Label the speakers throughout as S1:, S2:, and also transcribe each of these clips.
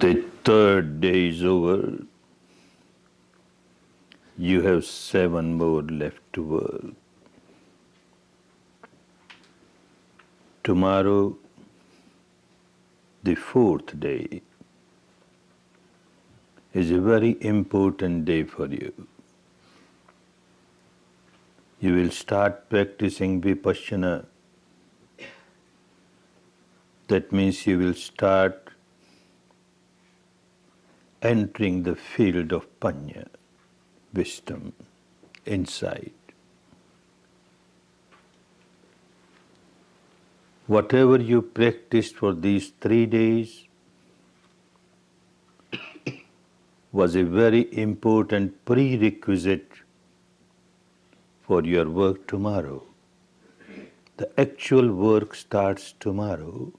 S1: The third day is over. You have 7 more left to work. Tomorrow, the 4th day, is a very important day for you. You will start practicing Vipassana. That means you will start entering the field of Panya, wisdom, insight. Whatever you practiced for these 3 days was a very important prerequisite for your work tomorrow. The actual work starts tomorrow.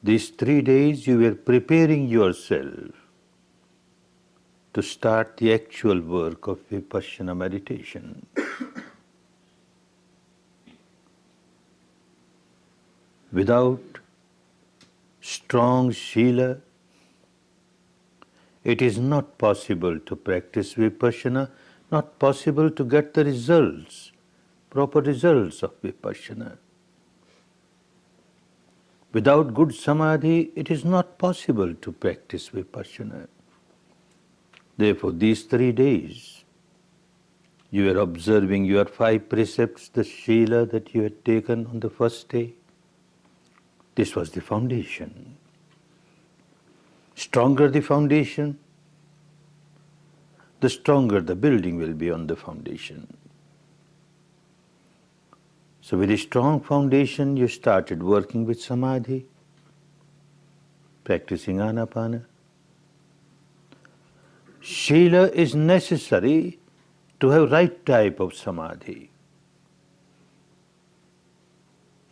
S1: These 3 days you were preparing yourself to start the actual work of Vipassana meditation. Without strong Sila, it is not possible to practice Vipassana, not possible to get the results, proper results of Vipassana. Without good Samadhi, it is not possible to practice Vipassana. Therefore, these 3 days, you are observing your 5 precepts, the Sila that you had taken on the first day. This was the foundation. Stronger the foundation, the stronger the building will be on the foundation. So with a strong foundation, you started working with Samadhi, practicing Anapana. Sila is necessary to have right type of Samadhi.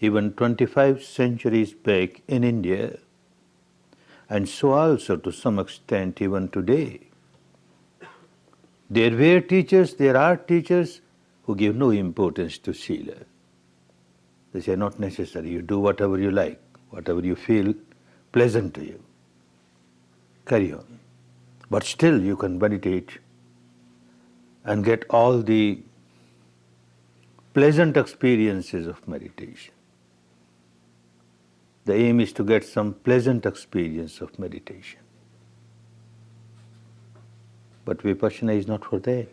S1: Even 25 centuries back in India, and so also to some extent even today, there were teachers, there are teachers who give no importance to Sila. They say, not necessary, you do whatever you like, whatever you feel pleasant to you. Carry on. But still you can meditate and get all the pleasant experiences of meditation. The aim is to get some pleasant experience of meditation. But Vipassana is not for that.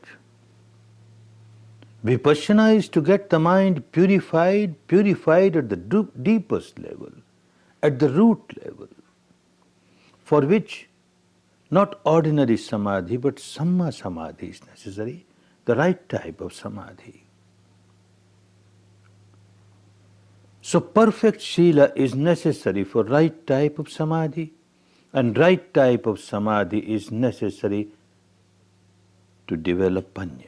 S1: Vipassana is to get the mind purified at the deepest level, at the root level, for which not ordinary Samadhi but Samma Samadhi is necessary, the right type of Samadhi. So perfect Sila is necessary for right type of Samadhi, and right type of Samadhi is necessary to develop Panya.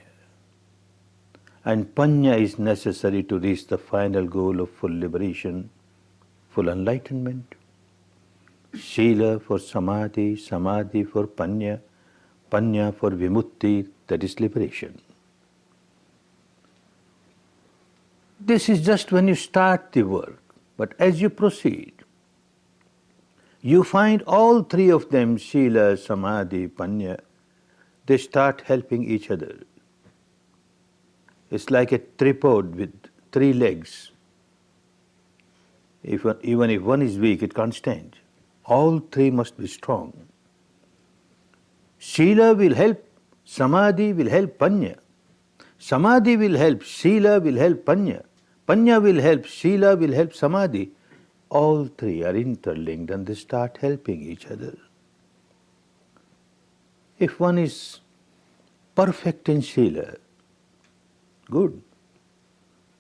S1: And Panya is necessary to reach the final goal of full liberation, full enlightenment. Sila for Samadhi, Samadhi for Panya, Panya for Vimutti, that is liberation. This is just when you start the work, but as you proceed, you find all 3 of them, Sila, Samadhi, Panya, they start helping each other. It's like a tripod with 3 legs. Even if one is weak, it can't stand. All 3 must be strong. Sila will help, Samadhi will help Panya. Samadhi will help, Sila will help Panya. Panya will help, Sila will help Samadhi. All 3 are interlinked and they start helping each other. If one is perfect in Sila, good.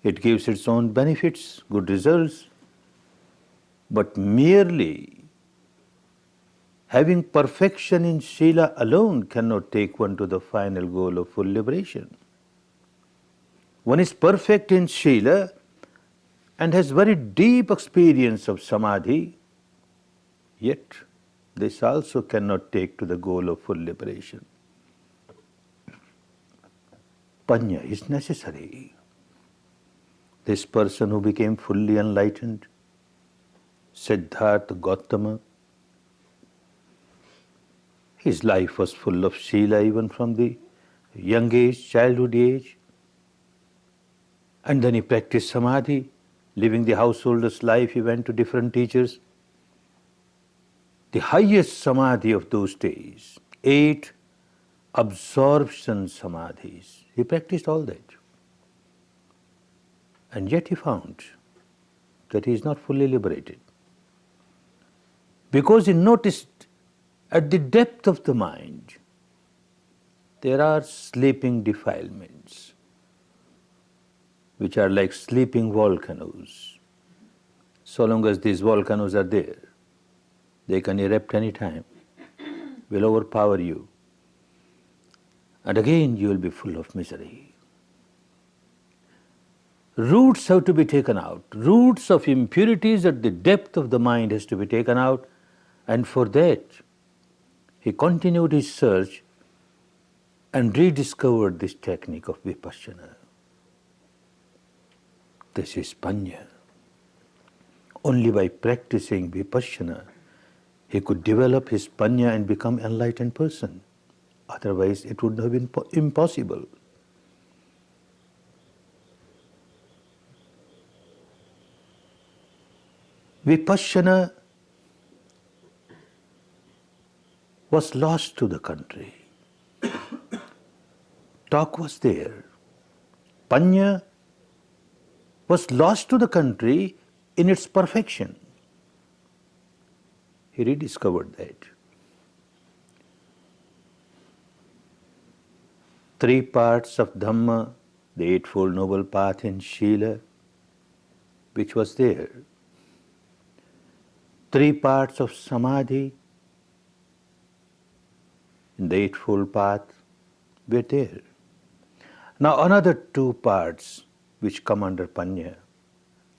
S1: It gives its own benefits, good results. But merely having perfection in Sila alone cannot take one to the final goal of full liberation. One is perfect in Sila and has very deep experience of Samadhi, yet this also cannot take to the goal of full liberation. Panya is necessary. This person who became fully enlightened Siddhartha Gautama. His life was full of Sila even from the young age, childhood age. And then he practiced Samadhi, living the householder's life. He went to different teachers. The highest Samadhi of those days, 8 absorption Samadhis. He practiced all that. And yet he found that he is not fully liberated. Because he noticed at the depth of the mind, there are sleeping defilements, which are like sleeping volcanoes. So long as these volcanoes are there, they can erupt any time, will overpower you. And again you will be full of misery. Roots have to be taken out. Roots of impurities at the depth of the mind has to be taken out. And for that, he continued his search and rediscovered this technique of Vipassana. This is Panya. Only by practicing Vipassana, he could develop his Panya and become an enlightened person. Otherwise, it would have been impossible. Vipassana was lost to the country. Talk was there. Panya was lost to the country in its perfection. He rediscovered that. 3 parts of Dhamma, the Eightfold Noble Path in Sila, which was there. 3 parts of Samadhi in the Eightfold Path were there. Now another 2 parts which come under Panya,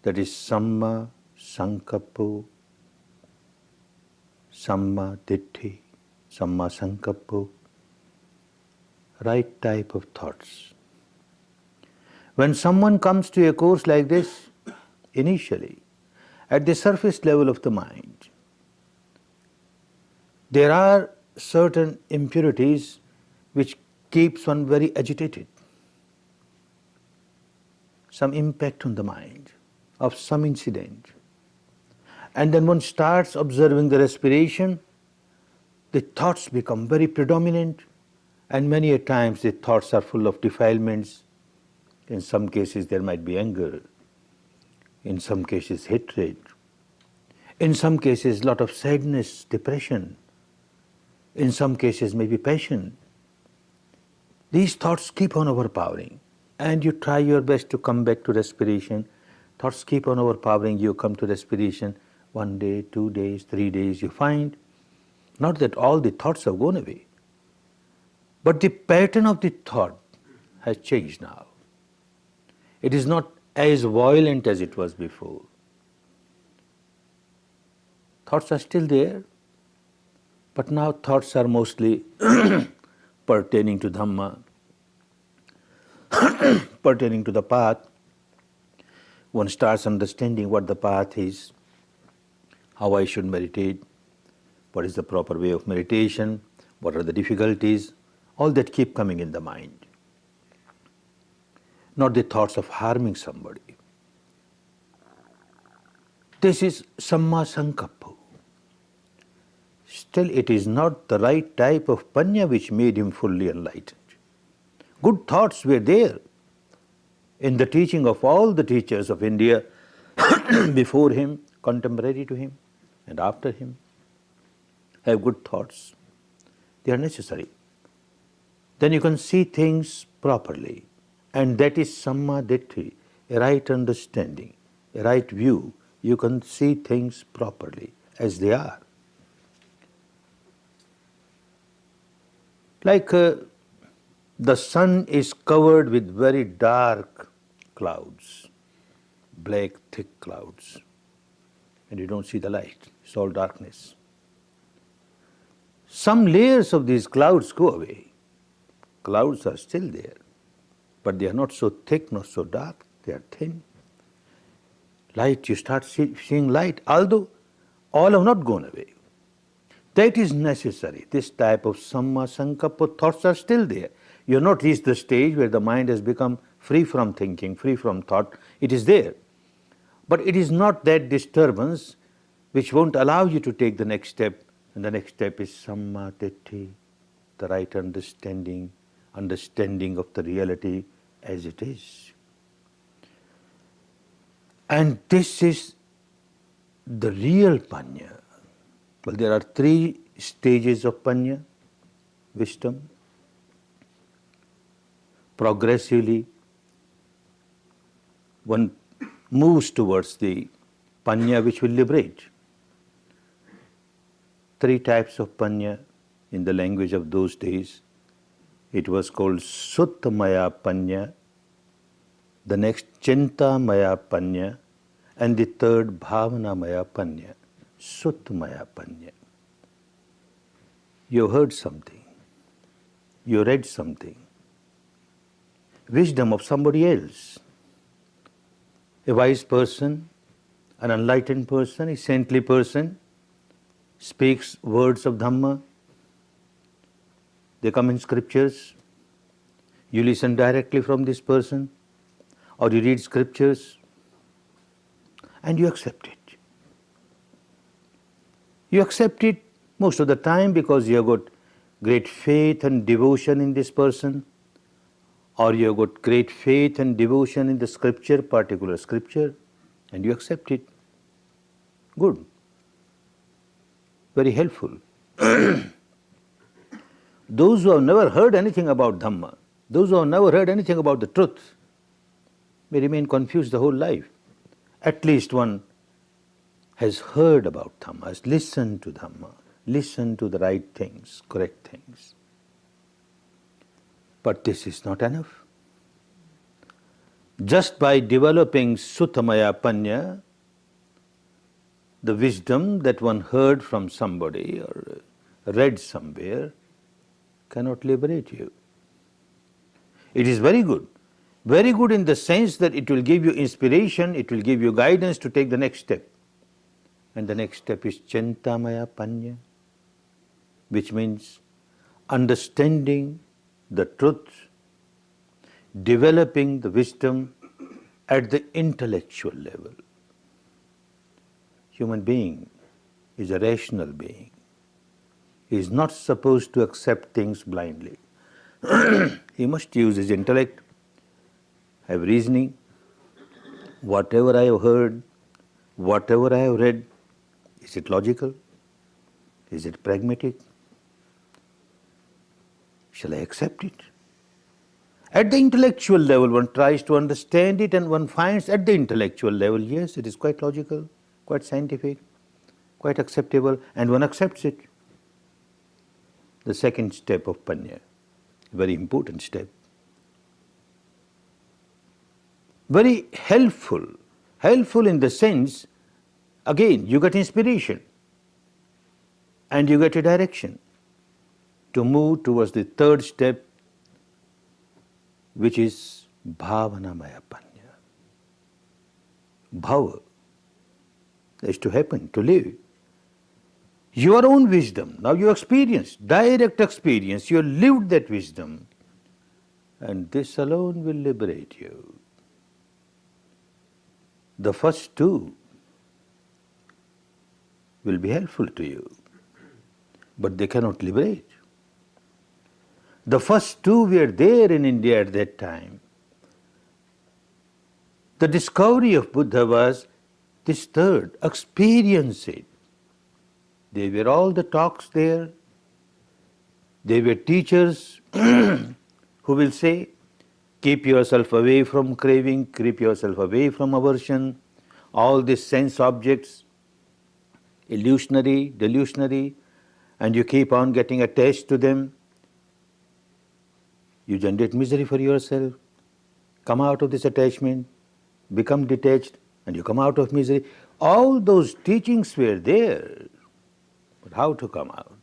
S1: that is Samma Sankappo, Samma Ditti, Samma Sankappo, right type of thoughts. When someone comes to a course like this, initially, at the surface level of the mind, there are certain impurities which keeps one very agitated. Some impact on the mind of some incident. And then one starts observing the respiration, the thoughts become very predominant, and many a times the thoughts are full of defilements. In some cases there might be anger, in some cases hatred, in some cases lot of sadness, depression, in some cases maybe passion. These thoughts keep on overpowering, and you try your best to come back to respiration. Thoughts keep on overpowering, you come to respiration. 1 day, 2 days, 3 days, you find not that all the thoughts have gone away, but the pattern of the thought has changed now. It is not as violent as it was before. Thoughts are still there, but now thoughts are mostly pertaining to Dhamma, pertaining to the path. One starts understanding what the path is, how I should meditate, what is the proper way of meditation, what are the difficulties, all that keep coming in the mind. Not the thoughts of harming somebody. This is Samma Sankappa. Still, it is not the right type of Panya which made him fully enlightened. Good thoughts were there in the teaching of all the teachers of India before him, contemporary to him, and after him. Have good thoughts. They are necessary. Then you can see things properly. And that is Samma Ditti, a right understanding, a right view. You can see things properly as they are. Like the sun is covered with very dark clouds, black thick clouds, and you don't see the light, it's all darkness. Some layers of these clouds go away. Clouds are still there, but they are not so thick, not so dark, they are thin. Light, you start seeing light, although All have not gone away. That is necessary. This type of samma sankappa thoughts are still there. You have not reached the stage where the mind has become free from thinking, free from thought. It is there. But it is not that disturbance which won't allow you to take the next step. And the next step is samma ditthi, the right understanding of the reality as it is. And this is the real panya. Well, there are 3 stages of panya, wisdom. Progressively, one moves towards the panya which will liberate. 3 types of panya in the language of those days. It was called Suttamaya panya, the next Chintamaya panya, and the third Bhavanamaya panya. Suttamaya panya. You heard something, you read something, wisdom of somebody else. A wise person, an enlightened person, a saintly person speaks words of Dhamma. They come in scriptures. You listen directly from this person, or you read scriptures and you accept it. You accept it most of the time because you have got great faith and devotion in this person, or you have got great faith and devotion in the scripture, particular scripture, and you accept it. Good. Very helpful. Those who have never heard anything about Dhamma, those who have never heard anything about the truth, may remain confused the whole life. At least one has heard about Dhamma, has listened to Dhamma, listened to the right things, correct things. But this is not enough. Just by developing Suttamaya panya, the wisdom that one heard from somebody or read somewhere, cannot liberate you. It is very good in the sense that it will give you inspiration, it will give you guidance to take the next step. And the next step is Chintamaya panya, which means understanding the truth, developing the wisdom at the intellectual level. Human being is a rational being. He is not supposed to accept things blindly. He must use his intellect, have reasoning. Whatever I have heard, whatever I have read, is it logical? Is it pragmatic? Shall I accept it? At the intellectual level, one tries to understand it and one finds at the intellectual level, yes, it is quite logical, quite scientific, quite acceptable, and one accepts it. The second step of panya, very important step. Very helpful in the sense, again, you get inspiration and you get a direction to move towards the third step, which is Bhavanamaya panya. Bhava is to happen, to live. Your own wisdom, now you experience, direct experience, you lived that wisdom, and this alone will liberate you. The first 2 will be helpful to you, but they cannot liberate. The first 2 were there in India at that time. The discovery of Buddha was this third, experience it. There were all the talks there. There were teachers who will say, keep yourself away from craving, keep yourself away from aversion, all these sense objects, illusionary, delusionary, and you keep on getting attached to them. You generate misery for yourself. Come out of this attachment, become detached, and you come out of misery. All those teachings were there. But how to come out?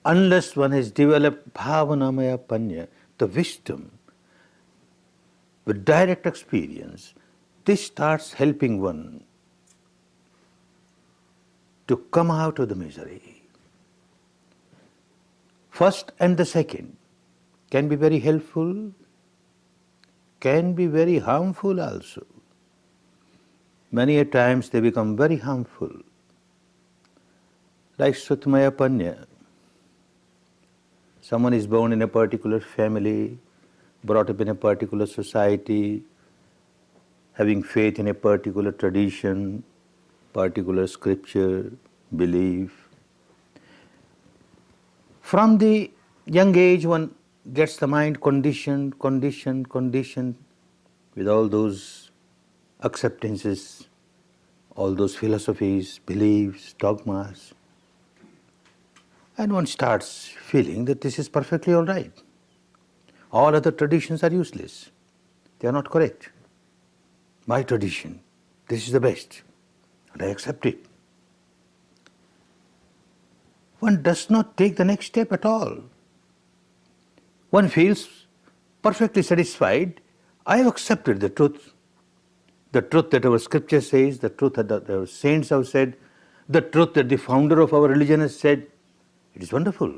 S1: Unless one has developed Bhavanamaya panya, the wisdom, with direct experience, this starts helping one to come out of the misery. First and the second can be very helpful, can be very harmful also. Many a times they become very harmful. Like Sutmaya Panya. Someone is born in a particular family, brought up in a particular society, having faith in a particular tradition, particular scripture, belief. From the young age one gets the mind conditioned with all those acceptances, all those philosophies, beliefs, dogmas. And one starts feeling that this is perfectly all right. All other traditions are useless. They are not correct. My tradition, this is the best, and I accept it. One does not take the next step at all. One feels perfectly satisfied. I have accepted the truth that our scripture says, the truth that our saints have said, the truth that the founder of our religion has said. It is wonderful.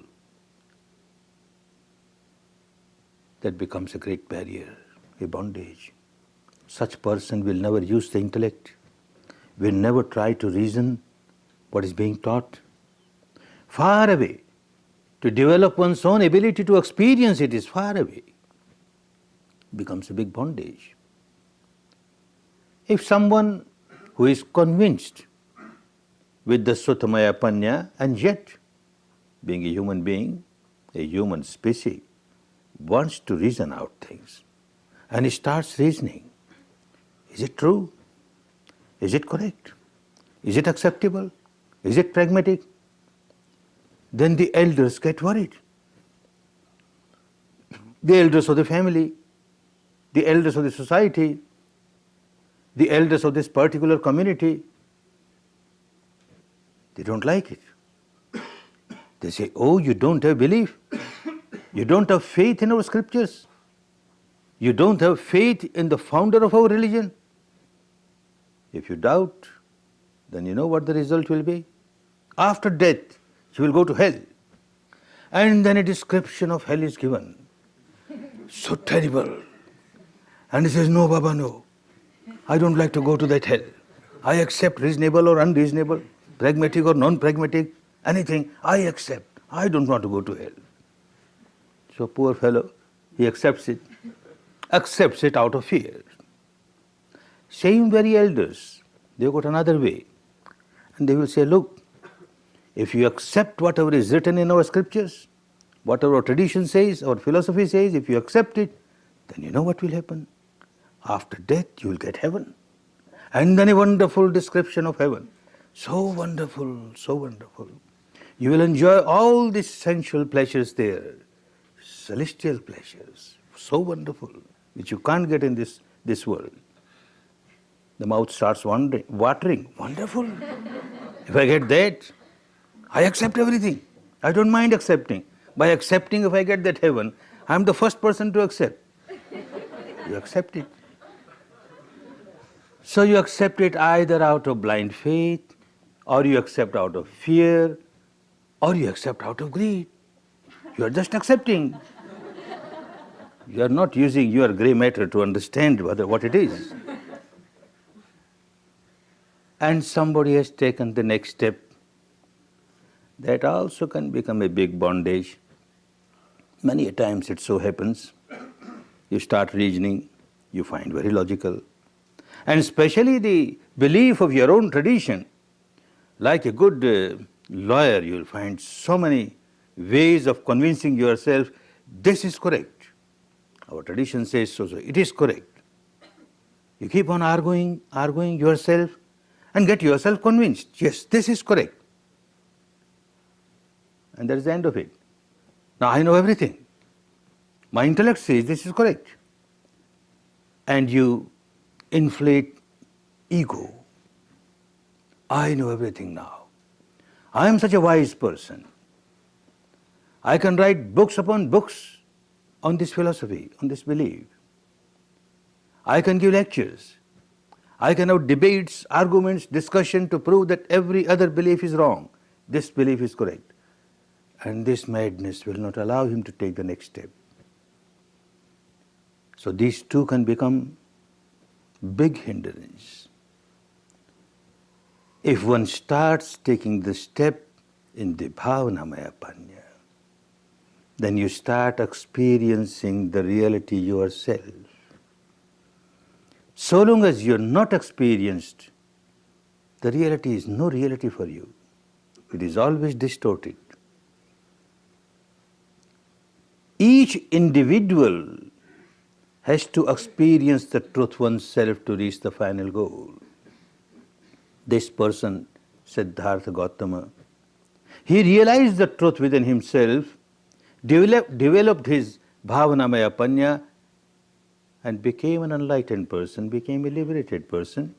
S1: That becomes a great barrier, a bondage. Such person will never use the intellect, will never try to reason what is being taught. Far away. To develop one's own ability to experience it is far away. Becomes a big bondage. If someone who is convinced with the Suttamaya Panya and yet, being a human being, a human species, wants to reason out things and he starts reasoning. Is it true? Is it correct? Is it acceptable? Is it pragmatic? Then the elders get worried. The elders of the family, the elders of the society, the elders of this particular community, they don't like it. They say, oh, you don't have belief. You don't have faith in our scriptures. You don't have faith in the founder of our religion. If you doubt, then you know what the result will be. After death, you will go to hell. And then a description of hell is given. So terrible. And he says, no, Baba, no. I don't like to go to that hell. I accept reasonable or unreasonable, pragmatic or non-pragmatic, anything, I accept. I don't want to go to hell. So poor fellow, he accepts it out of fear. Same very elders, they got another way. And they will say, look, if you accept whatever is written in our scriptures, whatever our tradition says, our philosophy says, if you accept it, then you know what will happen. After death, you will get heaven. And then a wonderful description of heaven. So wonderful, so wonderful. You will enjoy all the sensual pleasures there, celestial pleasures, so wonderful, which you can't get in this world. The mouth starts watering, wonderful. If I get that, I accept everything. I don't mind accepting. By accepting, if I get that heaven, I'm the first person to accept. You accept it. So you accept it either out of blind faith, or you accept out of fear, or you accept out of greed. You are just accepting. You are not using your grey matter to understand what it is. And somebody has taken the next step. That also can become a big bondage. Many a times it so happens. You start reasoning, you find very logical. And especially the belief of your own tradition. Like a good lawyer, you will find so many ways of convincing yourself, this is correct. Our tradition says so, it is correct. You keep on arguing yourself and get yourself convinced, yes, this is correct. And that is the end of it. Now I know everything. My intellect says this is correct. And you inflate ego. I know everything now. I am such a wise person. I can write books upon books on this philosophy, on this belief. I can give lectures. I can have debates, arguments, discussion to prove that every other belief is wrong. This belief is correct. And this madness will not allow him to take the next step. So these two can become big hindrance. If one starts taking the step in the Bhavanamaya Panya, then you start experiencing the reality yourself. So long as you are not experienced, the reality is no reality for you. It is always distorted. Each individual has to experience the truth oneself to reach the final goal. This person, Siddhartha Gautama, he realized the truth within himself, developed his Bhavanamaya Panya, and became an enlightened person, became a liberated person.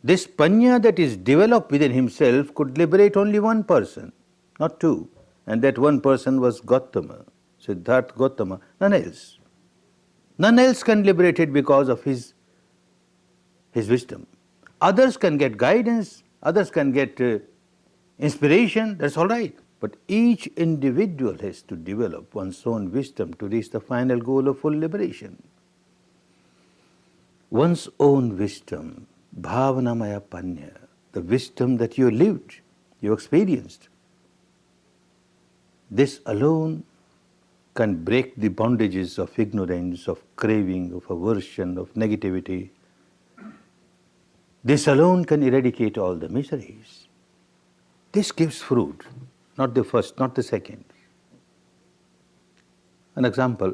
S1: This Panya that is developed within himself could liberate only one person, not two. And that one person was Gautama, Siddhartha Gautama, none else. None else can liberate it because of his wisdom. Others can get guidance, others can get inspiration, that's all right. But each individual has to develop one's own wisdom to reach the final goal of full liberation. One's own wisdom, Bhavanamaya Panya, the wisdom that you lived, you experienced. This alone can break the bondages of ignorance, of craving, of aversion, of negativity. This alone can eradicate all the miseries. This gives fruit, not the first, not the second. An example,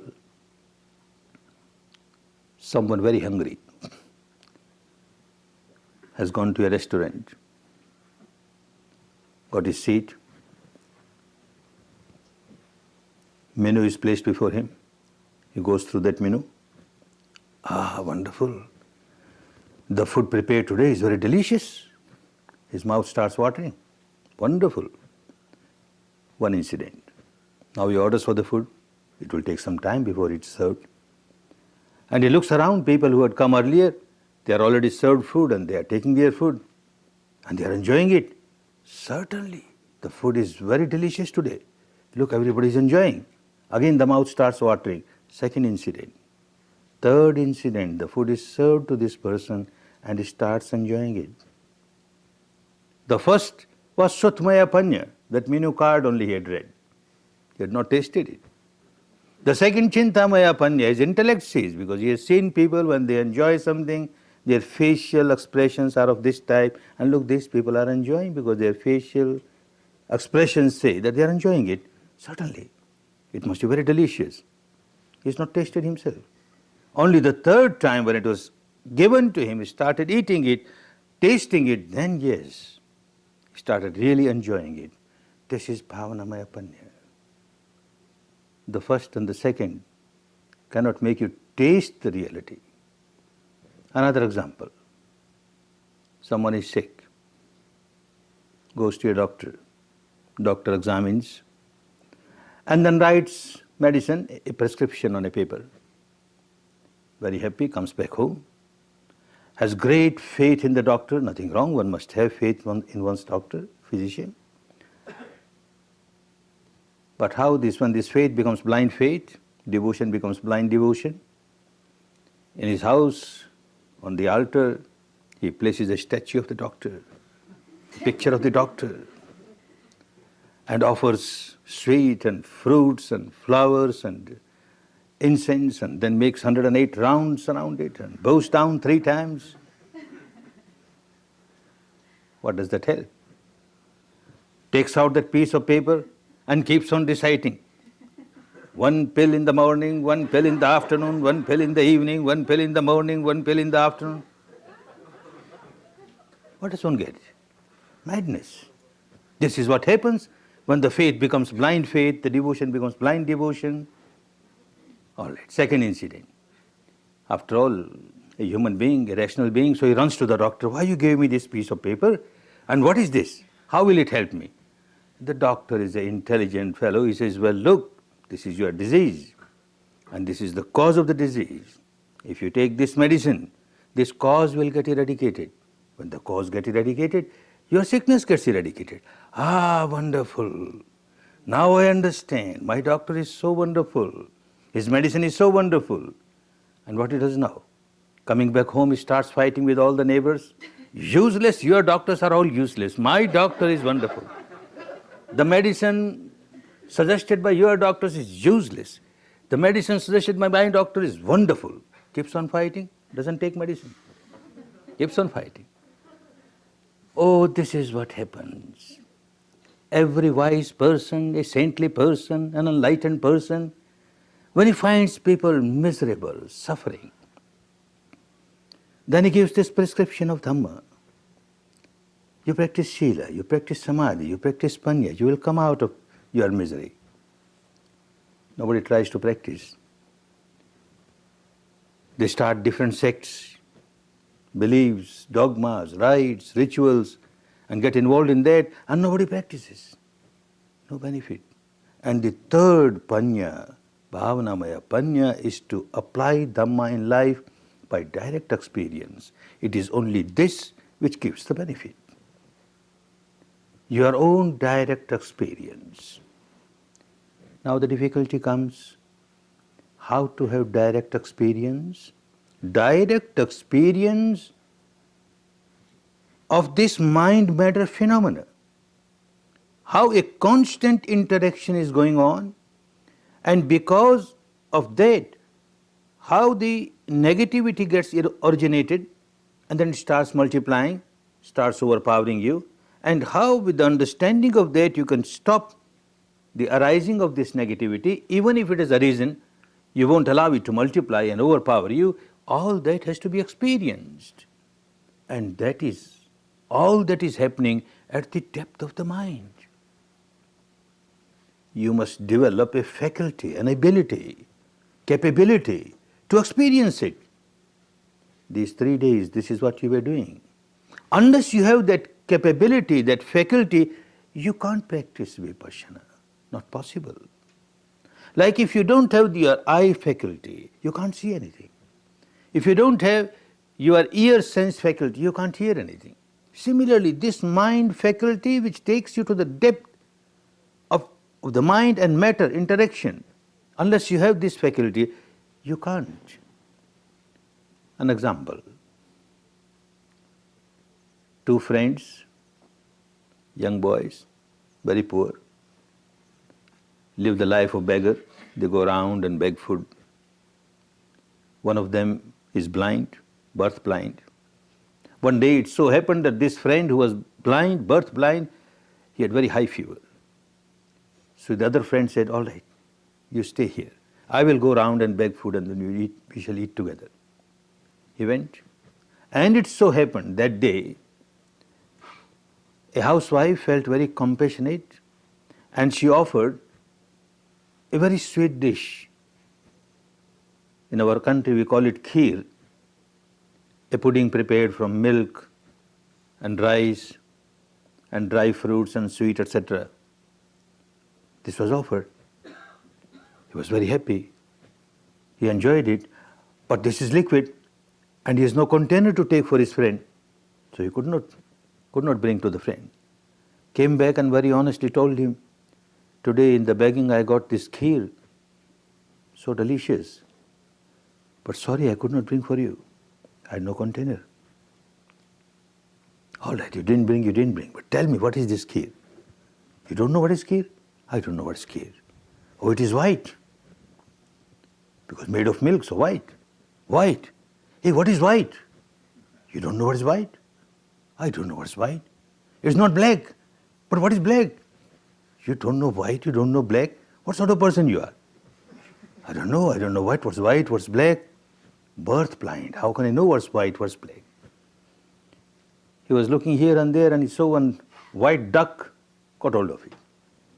S1: someone very hungry has gone to a restaurant, got his seat, menu is placed before him, he goes through that menu. Ah, wonderful. The food prepared today is very delicious. His mouth starts watering. Wonderful. One incident. Now he orders for the food. It will take some time before it's served. And he looks around, people who had come earlier, they are already served food and they are taking their food and they are enjoying it. Certainly, the food is very delicious today. Look, everybody is enjoying. Again the mouth starts watering. Second incident. Third incident, the food is served to this person and he starts enjoying it. The first was Sutmaya Panya, that menu card only he had read. He had not tasted it. The second Chintamaya Panya, his intellect sees, because he has seen people when they enjoy something, their facial expressions are of this type, and look, these people are enjoying because their facial expressions say that they are enjoying it. Certainly, it must be very delicious. He has not tasted himself. Only the third time when it was given to him, he started eating it, tasting it, then yes, he started really enjoying it. This is Bhavanamaya Panya. The first and the second cannot make you taste the reality. Another example, someone is sick, goes to a doctor, doctor examines, and then writes medicine, a prescription on a paper. Very happy, comes back home, has great faith in the doctor, nothing wrong, one must have faith in one's doctor, physician. But how when this faith becomes blind faith, devotion becomes blind devotion? In his house, on the altar, he places a statue of the doctor, a picture of the doctor, and offers sweet and fruits and flowers and incense, and then makes 108 rounds around it and bows down 3 times. What does that help? Takes out that piece of paper and keeps on reciting. 1 pill in the morning, 1 pill in the afternoon, 1 pill in the evening, 1 pill in the morning, 1 pill in the afternoon. What does one get? Madness. This is what happens when the faith becomes blind faith, the devotion becomes blind devotion. All right, second incident. After all, a human being, a rational being, so he runs to the doctor. Why you gave me this piece of paper? And what is this? How will it help me? The doctor is an intelligent fellow. He says, well, look, this is your disease, and this is the cause of the disease. If you take this medicine, this cause will get eradicated. When the cause gets eradicated, your sickness gets eradicated. Ah, wonderful. Now I understand. My doctor is so wonderful. His medicine is so wonderful. And what he does now? Coming back home, he starts fighting with all the neighbors. Useless, your doctors are all useless. My doctor is wonderful. The medicine suggested by your doctors is useless. The medicine suggested by my doctor is wonderful. Keeps on fighting, doesn't take medicine. Keeps on fighting. Oh, this is what happens. Every wise person, a saintly person, an enlightened person, when he finds people miserable, suffering, then he gives this prescription of Dhamma. You practice Shila, you practice Samadhi, you practice Panya, you will come out of your misery. Nobody tries to practice. They start different sects, beliefs, dogmas, rites, rituals, and get involved in that, and nobody practices. No benefit. And the third Panya, Bhavanamaya Panya, is to apply Dhamma in life by direct experience. It is only this which gives the benefit. Your own direct experience. Now the difficulty comes, how to have direct experience? Direct experience of this mind-matter phenomena. How a constant interaction is going on, and because of that, how the negativity gets originated and then it starts multiplying, starts overpowering you, and how with the understanding of that you can stop the arising of this negativity. Even if it has arisen, you won't allow it to multiply and overpower you. All that has to be experienced. And that is all that is happening at the depth of the mind. You must develop a faculty, an ability, capability to experience it. These 3 days, this is what you were doing. Unless you have that capability, that faculty, you can't practice Vipassana. Not possible. Like if you don't have your eye faculty, you can't see anything. If you don't have your ear sense faculty, you can't hear anything. Similarly, this mind faculty which takes you to the depth of the mind and matter interaction, unless you have this faculty, you can't. An example. 2 friends, young boys, very poor, live the life of beggar. They go around and beg food. One of them is blind, birth blind. One day it so happened that this friend who was blind, birth blind, he had very high fever. So the other friend said, all right, you stay here. I will go around and beg food and then we shall eat together. He went. And it so happened that day, a housewife felt very compassionate and she offered a very sweet dish. In our country we call it kheer, a pudding prepared from milk and rice and dry fruits and sweet, etc. This was offered. He was very happy. He enjoyed it, but this is liquid and he has no container to take for his friend. So he could not bring to the friend. Came back and very honestly told him, today in the begging I got this kheer, so delicious. But sorry, I could not bring for you. I had no container. All right, you didn't bring. But tell me, what is this kheer? You don't know what is kheer? I don't know what is kheer. Oh, it is white. Because made of milk, so white. White. Hey, what is white? You don't know what is white? I don't know what is white. It's not black. But what is black? You don't know white, you don't know black. What sort of person you are? I don't know what's white, what's black. Birth blind. How can I know what's white, what's black? He was looking here and there and he saw one white duck, caught hold of it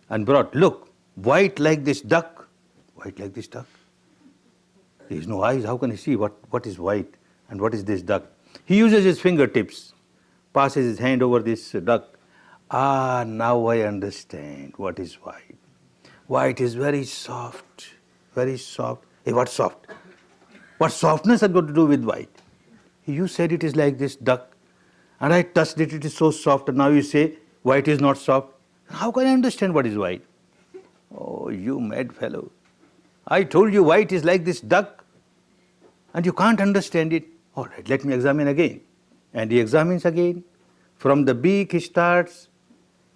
S1: and brought, look, white like this duck. White like this duck? There is no eyes, how can he see what is white and what is this duck? He uses his fingertips, passes his hand over this duck. Ah, now I understand what is white. White is very soft, very soft. Hey, what's soft? What softness has got to do with white? You said it is like this duck, and I touched it, it is so soft, and now you say white is not soft. How can I understand what is white? Oh, you mad fellow. I told you white is like this duck, and you can't understand it. All right, let me examine again. And he examines again. From the beak he starts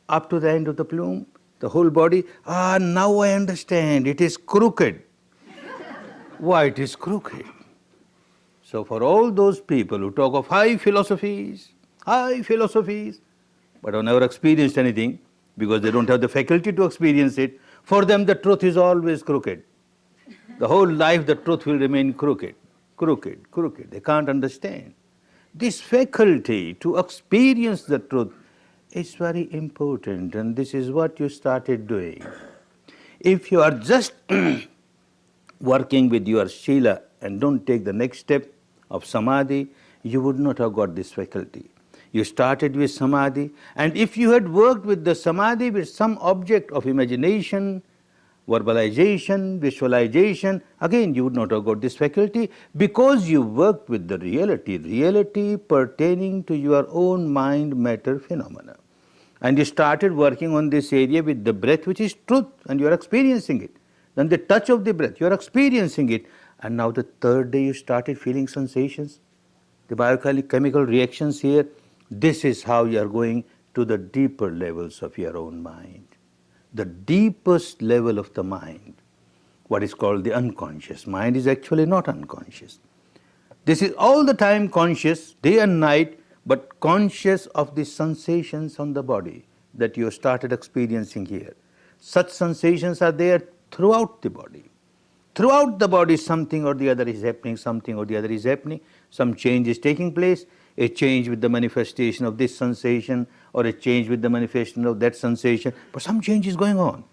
S1: up to the end of the plume, the whole body. Ah, now I understand. It is crooked. Why it is crooked? So for all those people who talk of high philosophies, but have never experienced anything because they don't have the faculty to experience it, for them the truth is always crooked. The whole life the truth will remain crooked. They can't understand. This faculty to experience the truth is very important, and this is what you started doing. If you are just working with your Shila and don't take the next step of Samadhi, you would not have got this faculty. You started with Samadhi, and if you had worked with the Samadhi with some object of imagination, verbalization, visualization, again you would not have got this faculty because you worked with the reality pertaining to your own mind-matter phenomena. And you started working on this area with the breath, which is truth, and you are experiencing it. Then the touch of the breath, you are experiencing it. And now the third day you started feeling sensations, the biochemical reactions here. This is how you are going to the deeper levels of your own mind. The deepest level of the mind, what is called the unconscious mind, is actually not unconscious. This is all the time conscious, day and night, but conscious of the sensations on the body that you started experiencing here. Such sensations are there throughout the body. Throughout the body something or the other is happening, some change is taking place, a change with the manifestation of this sensation or a change with the manifestation of that sensation, but some change is going on.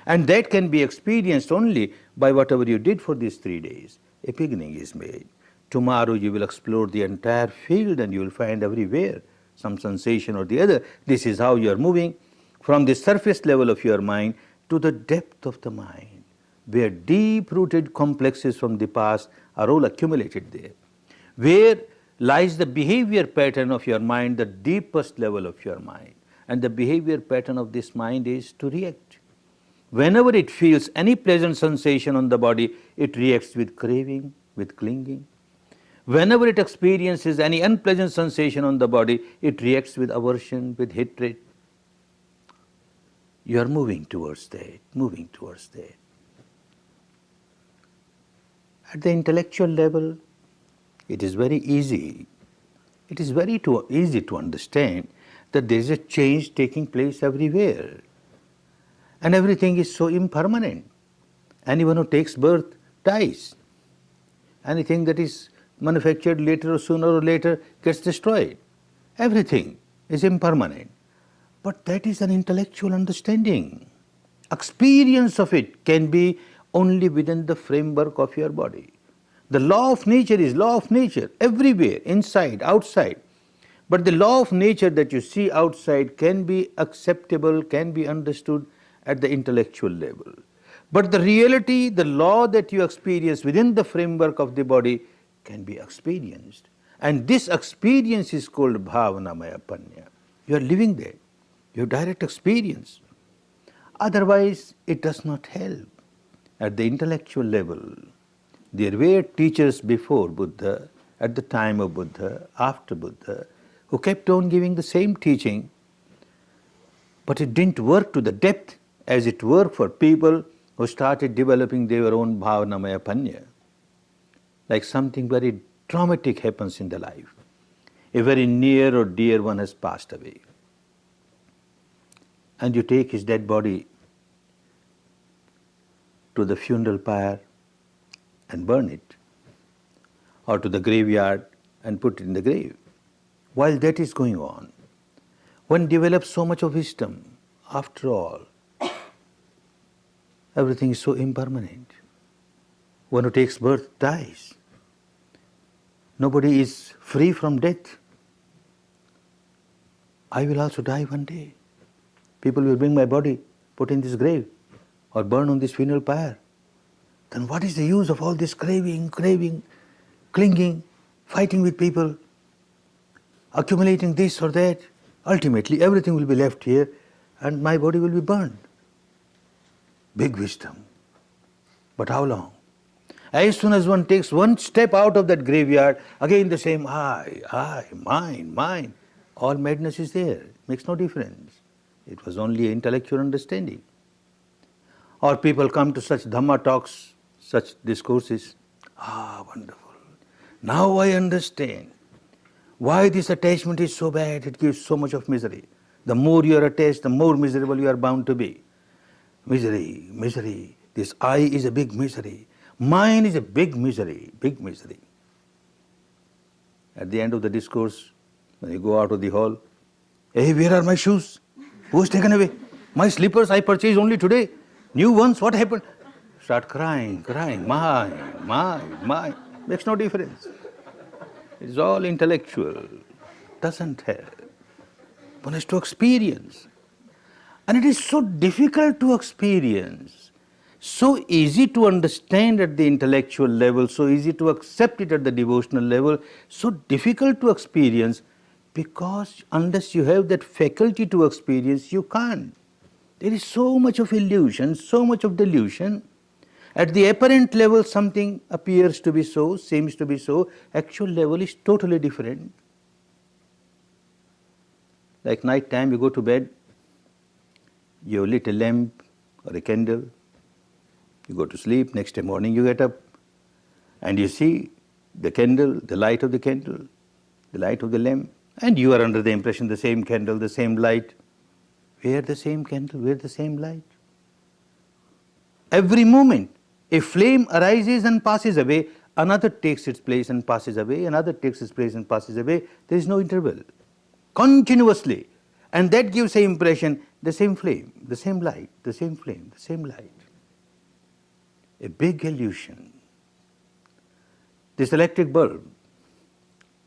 S1: And that can be experienced only by whatever you did for these 3 days. A beginning is made. Tomorrow you will explore the entire field and you will find everywhere some sensation or the other. This is how you are moving from the surface level of your mind to the depth of the mind, where deep-rooted complexes from the past are all accumulated there, where lies the behavior pattern of your mind, the deepest level of your mind. And the behavior pattern of this mind is to react. Whenever it feels any pleasant sensation on the body, it reacts with craving, with clinging. Whenever it experiences any unpleasant sensation on the body, it reacts with aversion, with hatred. You are moving towards that. At the intellectual level, it is very easy. It is very easy to understand that there is a change taking place everywhere. And everything is so impermanent. Anyone who takes birth dies. Anything that is manufactured later or sooner or later gets destroyed. Everything is impermanent. But that is an intellectual understanding. Experience of it can be only within the framework of your body. The law of nature is law of nature, everywhere, inside, outside. But the law of nature that you see outside can be acceptable, can be understood at the intellectual level. But the reality, the law that you experience within the framework of the body can be experienced. And this experience is called Bhavana Maya Panya. You are living there. You have direct experience. Otherwise, it does not help. At the intellectual level, there were teachers before Buddha, at the time of Buddha, after Buddha, who kept on giving the same teaching, but it didn't work to the depth as it worked for people who started developing their own Bhavanamaya Panya. Like something very traumatic happens in the life. A very near or dear one has passed away. And you take his dead body to the funeral pyre and burn it, or to the graveyard and put it in the grave. While that is going on, one develops so much of wisdom. After all, everything is so impermanent. One who takes birth dies. Nobody is free from death. I will also die one day. People will bring my body, put in this grave, or burn on this funeral pyre. Then what is the use of all this craving, clinging, fighting with people, accumulating this or that. Ultimately, everything will be left here and my body will be burned. Big wisdom. But how long? As soon as one takes one step out of that graveyard, again the same I, mine. All madness is there. Makes no difference. It was only intellectual understanding. Or people come to such Dhamma talks, such discourses. Wonderful. Now I understand why this attachment is so bad. It gives so much of misery. The more you are attached, the more miserable you are bound to be. Misery, misery. This I is a big misery. Mine is a big misery, big misery. At the end of the discourse, when you go out of the hall, hey, where are my shoes? Who's taken away? My slippers I purchased only today. New ones, what happened? Start crying, mine. Makes no difference. It's all intellectual. Doesn't have. One has to experience. And it is so difficult to experience, so easy to understand at the intellectual level, so easy to accept it at the devotional level, so difficult to experience, because unless you have that faculty to experience, you can't. There is so much of illusion, so much of delusion. At the apparent level, something appears to be so, seems to be so. Actual level is totally different. Like night time, you go to bed, you lit a lamp or a candle, you go to sleep, next day morning you get up and you see the candle, the light of the candle, the light of the lamp, and you are under the impression the same candle, the same light. Where the same candle, where the same light? Every moment a flame arises and passes away, another takes its place and passes away, another takes its place and passes away. There is no interval. Continuously. And that gives an impression, the same flame, the same light, the same flame, the same light. A big illusion. This electric bulb,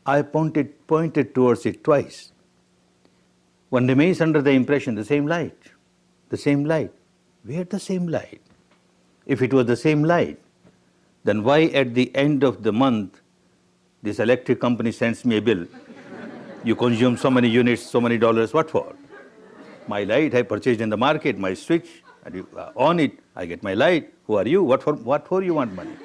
S1: I pointed towards it twice. One remains under the impression, the same light, the same light. Where the same light? If it was the same light, then why at the end of the month this electric company sends me a bill? You consume so many units, so many dollars, what for? My light I purchased in the market, my switch, and you on it, I get my light. Who are you? What for you want money?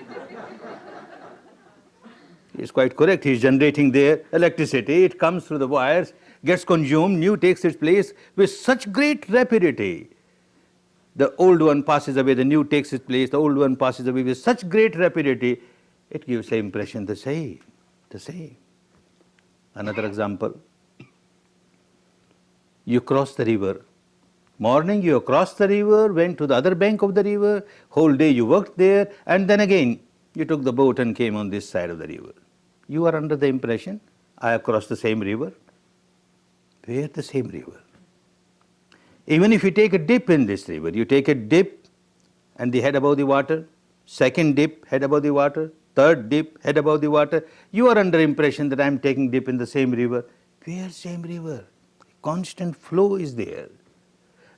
S1: He is quite correct. He is generating their electricity. It comes through the wires, gets consumed, new takes its place with such great rapidity. The old one passes away, the new takes its place, the old one passes away with such great rapidity, it gives the impression the same, the same. Another example, you cross the river. Morning you crossed the river, went to the other bank of the river, whole day you worked there, and then again you took the boat and came on this side of the river. You are under the impression, I have crossed the same river. Where the same river? Even if you take a dip in this river, you take a dip and the head above the water, second dip, head above the water, third dip, head above the water, you are under impression that I am taking dip in the same river. Where same river? Constant flow is there.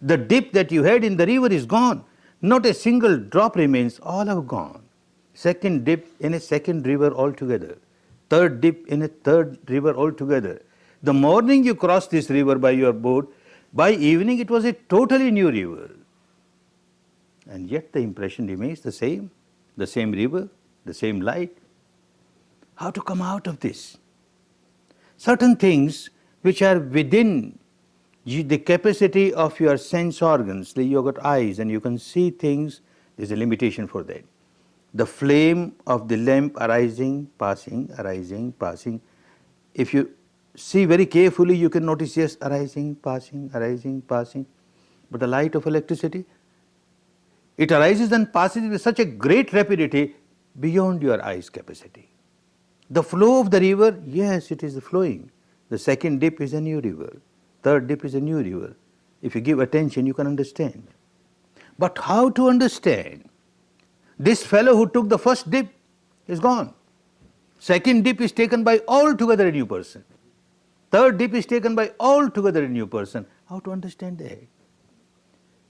S1: The dip that you had in the river is gone. Not a single drop remains, all have gone. Second dip in a second river altogether. Third dip in a third river altogether. The morning you crossed this river by your boat, by evening it was a totally new river. And yet the impression remains the same river, the same light. How to come out of this? Certain things which are within the capacity of your sense organs, you have got eyes and you can see things, there is a limitation for that. The flame of the lamp arising, passing, passing. If you see very carefully, you can notice, yes, arising, passing. But the light of electricity, it arises and passes with such a great rapidity beyond your eyes' capacity. The flow of the river, yes, it is flowing. The second dip is a new river. Third dip is a new river. If you give attention, you can understand. But how to understand? This fellow who took the first dip is gone. Second dip is taken by altogether a new person. Third dip is taken by altogether a new person. How to understand that?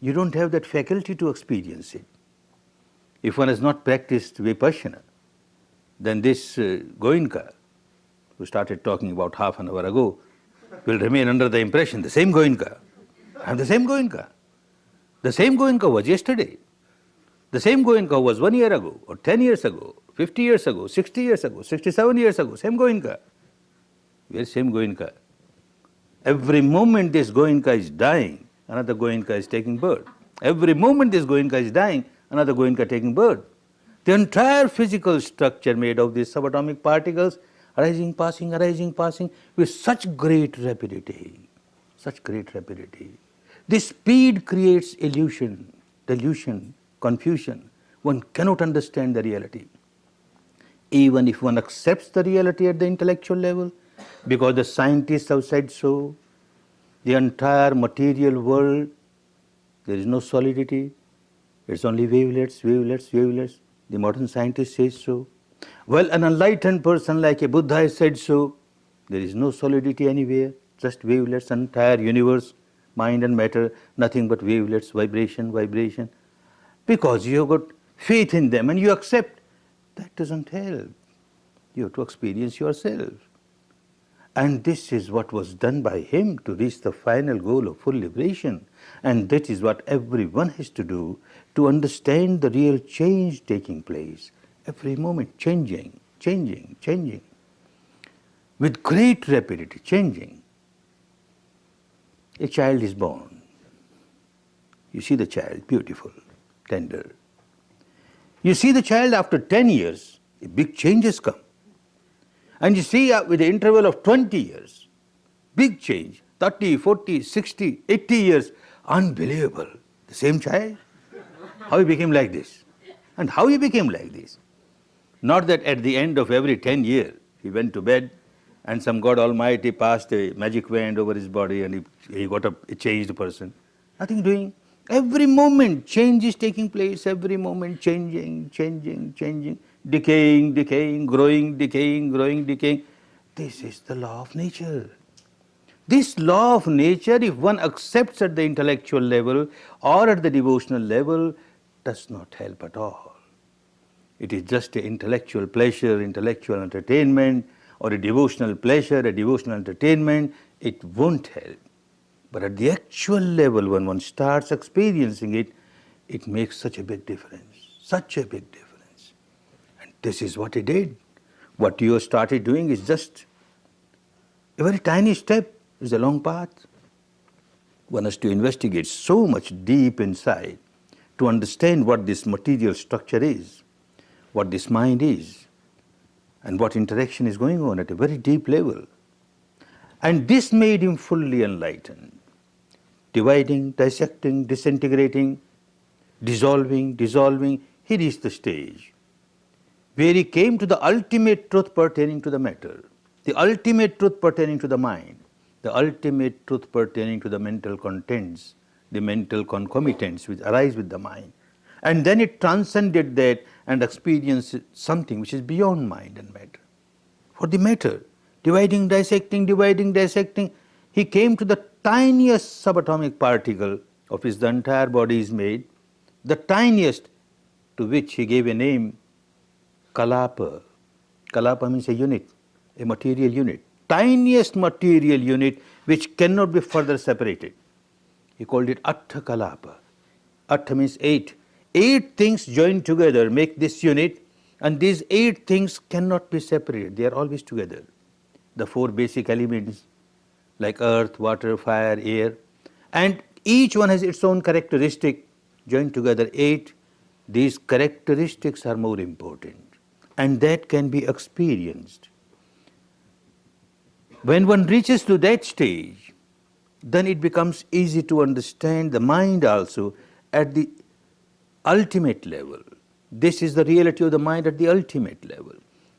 S1: You don't have that faculty to experience it. If one has not practiced Vipassana, then this Goenka, who started talking about half an hour ago, will remain under the impression, the same Goenka. I am the same Goenka. The same Goenka was yesterday. The same Goenka was 1 year ago, or 10 years ago, 50 years ago, 60 years ago, 67 years ago, same Goenka. We are same Goenka. Every moment this Goenka is dying, another Goenka is taking birth. Every moment this Goenka is dying, another Goenka taking birth. The entire physical structure made of these subatomic particles arising, passing with such great rapidity, such great rapidity. This speed creates illusion, delusion, confusion. One cannot understand the reality. Even if one accepts the reality at the intellectual level, because the scientists have said so, the entire material world, there is no solidity, it's only wavelets, wavelets, wavelets. The modern scientist says so. Well, an enlightened person like a Buddha has said so. There is no solidity anywhere, just wavelets, entire universe, mind and matter, nothing but wavelets, vibration, vibration. Because you have got faith in them and you accept, that doesn't help. You have to experience yourself. And this is what was done by him to reach the final goal of full liberation. And that is what everyone has to do to understand the real change taking place. Every moment changing, changing, changing. With great rapidity, changing. A child is born. You see the child, beautiful, tender. You see the child after 10 years, a big change has come. And you see with the interval of 20 years, big change, 30, 40, 60, 80 years, unbelievable. The same child? How he became like this? And how he became like this? Not that at the end of every 10 years, he went to bed and some God Almighty passed a magic wand over his body and he got a changed person. Nothing doing. Every moment change is taking place, every moment changing, changing, changing, decaying, decaying, growing, decaying, growing, decaying. This is the law of nature. This law of nature, if one accepts at the intellectual level or at the devotional level, does not help at all. It is just an intellectual pleasure, intellectual entertainment, or a devotional pleasure, a devotional entertainment. It won't help. But at the actual level, when one starts experiencing it, it makes such a big difference, such a big difference. And this is what he did. What you have started doing is just a very tiny step, is a long path. One has to investigate so much deep inside to understand what this material structure is, what this mind is, and what interaction is going on at a very deep level. And this made him fully enlightened. Dividing, dissecting, disintegrating, dissolving, he reached the stage where he came to the ultimate truth pertaining to the matter, the ultimate truth pertaining to the mind, the ultimate truth pertaining to the mental contents, the mental concomitants which arise with the mind. And then it transcended that and experienced something which is beyond mind and matter. For the matter, dividing, dissecting, he came to the tiniest subatomic particle of which the entire body is made, the tiniest, to which he gave a name, Kalapa. Kalapa means a unit, a material unit. Tiniest material unit which cannot be further separated. He called it Atta Kalapa. Atta means 8. 8 things joined together make this unit, and these 8 things cannot be separated. They are always together. The 4 basic elements like earth, water, fire, air, and each one has its own characteristic, joined together 8. These characteristics are more important, and that can be experienced. When one reaches to that stage, then it becomes easy to understand the mind also at the ultimate level. This is the reality of the mind at the ultimate level.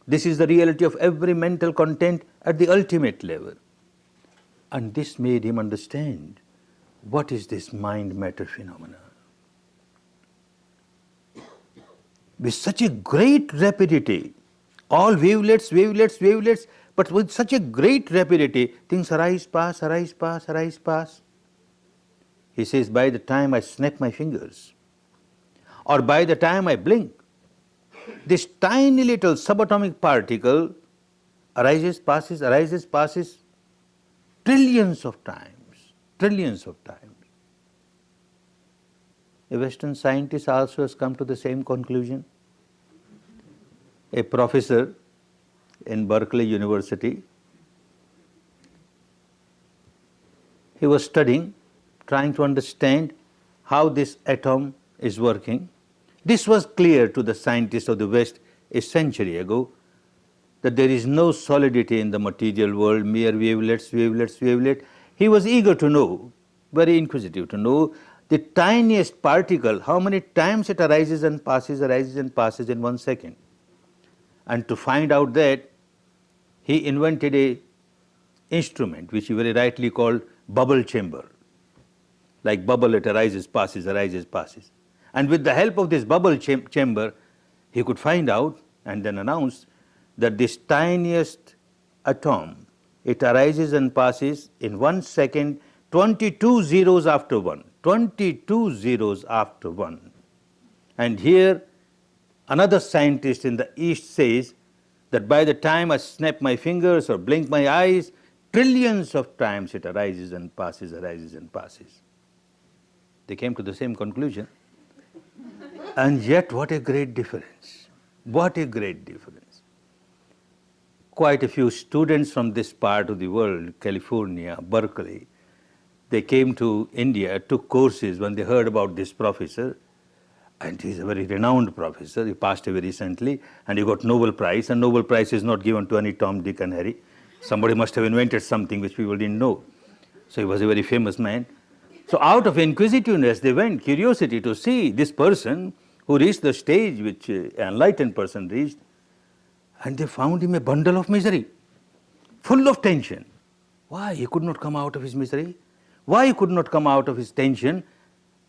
S1: This is the reality of every mental content at the ultimate level. And this made him understand what is this mind-matter phenomena. With such a great rapidity, all wavelets, wavelets, wavelets, but with such a great rapidity, things arise, pass, arise, pass, arise, pass. He says, by the time I snap my fingers, or by the time I blink, this tiny little subatomic particle arises, passes trillions of times, trillions of times. A Western scientist also has come to the same conclusion. A professor in Berkeley University, he was studying, trying to understand how this atom is working. This was clear to the scientists of the West a century ago, that there is no solidity in the material world, mere wavelets. He was eager to know, very inquisitive to know, the tiniest particle, how many times it arises and passes in 1 second. And to find out that, he invented a instrument which he very rightly called bubble chamber. Like bubble, it arises, passes. And with the help of this bubble chamber, he could find out and then announce that this tiniest atom, it arises and passes in 1 second, 22 zeros after 1. 22 zeros after 1. And here, another scientist in the East says that by the time I snap my fingers or blink my eyes, trillions of times it arises and passes. They came to the same conclusion. And yet, what a great difference. What a great difference. Quite a few students from this part of the world, California, Berkeley, they came to India, took courses when they heard about this professor, and he's a very renowned professor. He passed away recently, and he got Nobel Prize, and Nobel Prize is not given to any Tom, Dick and Harry. Somebody must have invented something which people didn't know. So he was a very famous man. So out of inquisitiveness, they went, curiosity to see this person who reached the stage which an enlightened person reached, and they found him a bundle of misery, full of tension. Why? He could not come out of his misery. Why he could not come out of his tension?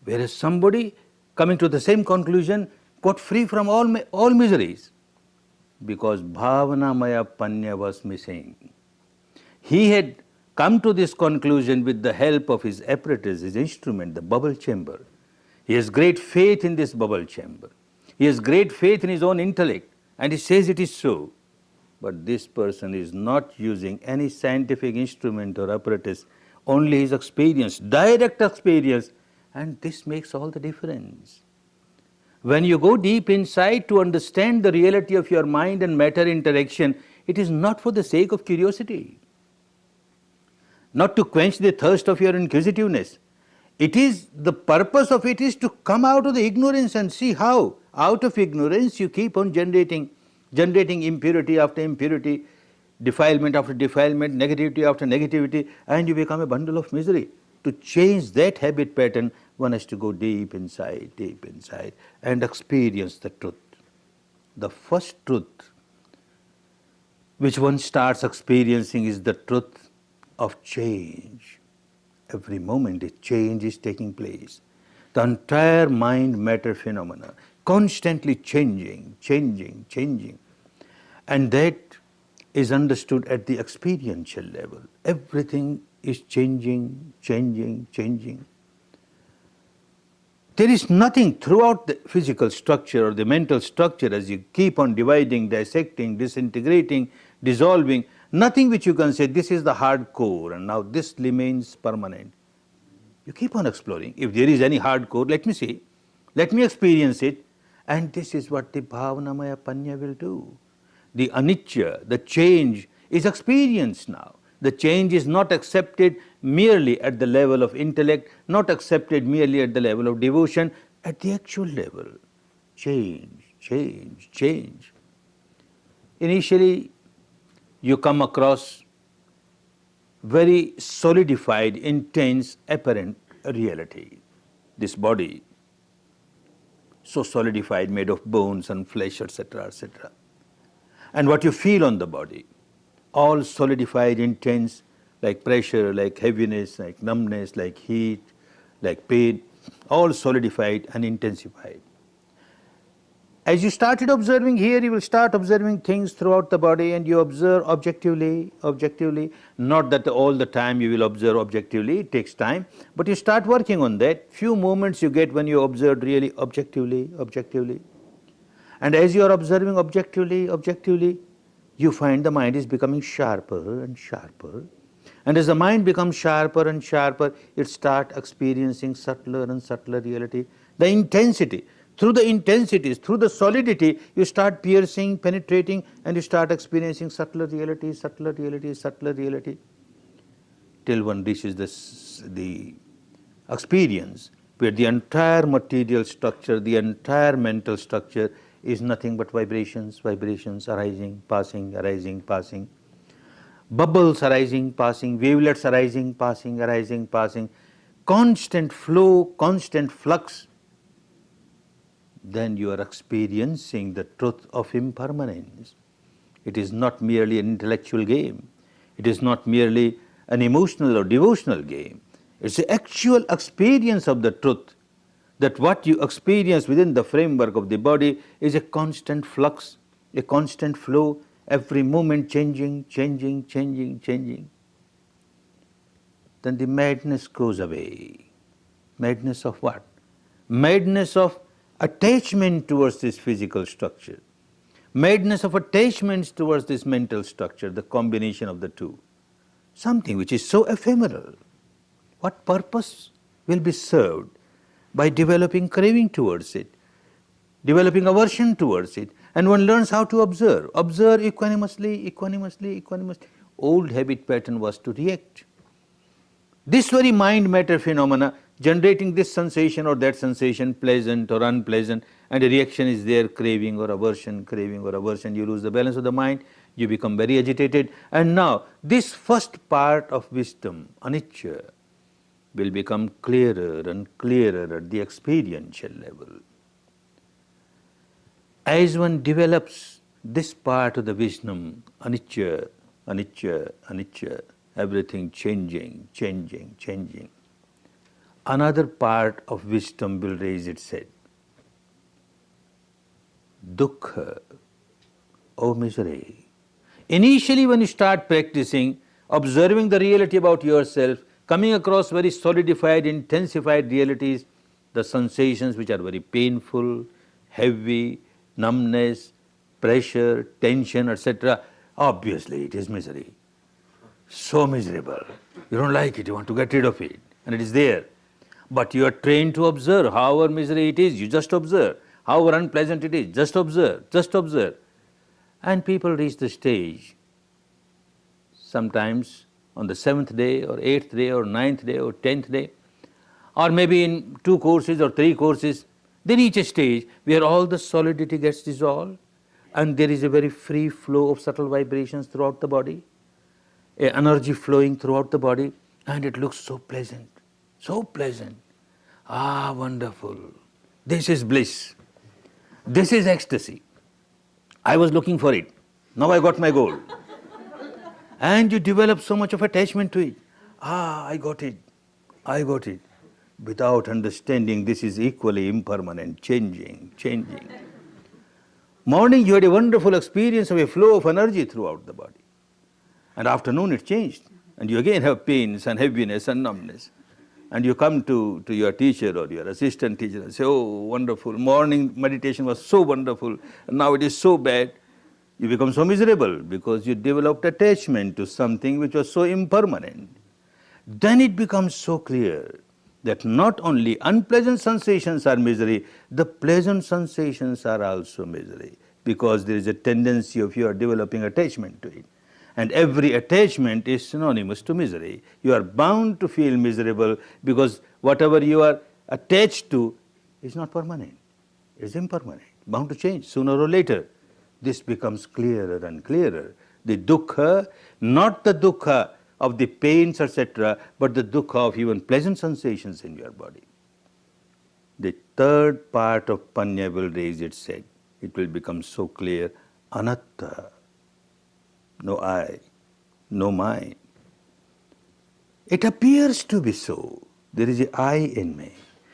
S1: Whereas somebody coming to the same conclusion got free from all miseries. Because Bhavanamaya Panya was missing. He had come to this conclusion with the help of his apparatus, his instrument, the bubble chamber. He has great faith in this bubble chamber. He has great faith in his own intellect, and he says it is so. But this person is not using any scientific instrument or apparatus, only his experience, direct experience, and this makes all the difference. When you go deep inside to understand the reality of your mind and matter interaction, it is not for the sake of curiosity, not to quench the thirst of your inquisitiveness. It is, the purpose of it is to come out of the ignorance and see how, out of ignorance, you keep on generating impurity after impurity, defilement after defilement, negativity after negativity, and you become a bundle of misery. To change that habit pattern, one has to go deep inside, and experience the truth. The first truth which one starts experiencing is the truth of change. Every moment a change is taking place. The entire mind-matter phenomena, constantly changing. And that is understood at the experiential level. Everything is changing. There is nothing throughout the physical structure or the mental structure, as you keep on dividing, dissecting, disintegrating, dissolving, nothing which you can say this is the hard core and now this remains permanent. You keep on exploring. If there is any hard core, let me see, let me experience it, and this is what the Bhavanamaya Panya will do. The anicca, the change, is experienced now. The change is not accepted merely at the level of intellect, not accepted merely at the level of devotion, at the actual level. Change. Initially, you come across very solidified, intense, apparent reality. This body, so solidified, made of bones and flesh, etc. And what you feel on the body, all solidified, intense, like pressure, like heaviness, like numbness, like heat, like pain, all solidified and intensified. As you started observing here, you will start observing things throughout the body, and you observe objectively. Not that all the time you will observe objectively, it takes time, but you start working on that. Few moments you get when you observe really objectively. And as you are observing objectively, you find the mind is becoming sharper and sharper. And as the mind becomes sharper and sharper, it starts experiencing subtler and subtler reality. The intensity, through the intensities, through the solidity, you start piercing, penetrating, and you start experiencing subtler reality, subtler reality, subtler reality, till one reaches the experience where the entire material structure, the entire mental structure is nothing but vibrations, vibrations arising, passing, arising, passing. Bubbles arising, passing, wavelets arising, passing, arising, passing, constant flow, constant flux. Then you are experiencing the truth of impermanence. It is not merely an intellectual game. It is not merely an emotional or devotional game. It's the actual experience of the truth, that what you experience within the framework of the body is a constant flux, a constant flow, every moment changing, changing, changing, changing. Then the madness goes away. Madness of what? Madness of attachment towards this physical structure. Madness of attachments towards this mental structure, the combination of the two. Something which is so ephemeral. What purpose will be served by developing craving towards it, developing aversion towards it, and one learns how to observe. Observe equanimously, equanimously, equanimously. Old habit pattern was to react. This very mind-matter phenomena generating this sensation or that sensation, pleasant or unpleasant, and a reaction is there, craving or aversion, you lose the balance of the mind, you become very agitated. And now this first part of wisdom, anicca, will become clearer and clearer at the experiential level. As one develops this part of the wisdom, anicca, anicca, anicca, everything changing, changing, changing, another part of wisdom will raise its head. Dukkha, oh misery. Initially when you start practicing, observing the reality about yourself, coming across very solidified, intensified realities, the sensations which are very painful, heavy, numbness, pressure, tension, etc., obviously it is misery. So miserable. You don't like it, you want to get rid of it, and it is there. But you are trained to observe. However misery it is, you just observe. However unpleasant it is, just observe, just observe. And people reach the stage, sometimes on the 7th day or 8th day or 9th day or 10th day, or maybe in 2 courses or 3 courses, they reach a stage where all the solidity gets dissolved and there is a very free flow of subtle vibrations throughout the body, energy flowing throughout the body, and it looks so pleasant, so pleasant. Ah, wonderful. This is bliss. This is ecstasy. I was looking for it. Now I got my goal. And you develop so much of attachment to it. Ah, I got it. I got it. Without understanding this is equally impermanent, changing, changing. Morning you had a wonderful experience of a flow of energy throughout the body. And afternoon it changed. And you again have pains and heaviness and numbness. And you come to your teacher or your assistant teacher and say, oh, wonderful, morning meditation was so wonderful, and now it is so bad. You become so miserable because you developed attachment to something which was so impermanent. Then it becomes so clear that not only unpleasant sensations are misery, the pleasant sensations are also misery, because there is a tendency of you are developing attachment to it. And every attachment is synonymous to misery. You are bound to feel miserable because whatever you are attached to is not permanent, it is impermanent, bound to change sooner or later. This becomes clearer and clearer. The dukkha, not the dukkha of the pains, etc., but the dukkha of even pleasant sensations in your body. The third part of panya will raise its head. It will become so clear, anatta, no I, no mine. It appears to be so. There is an I in me.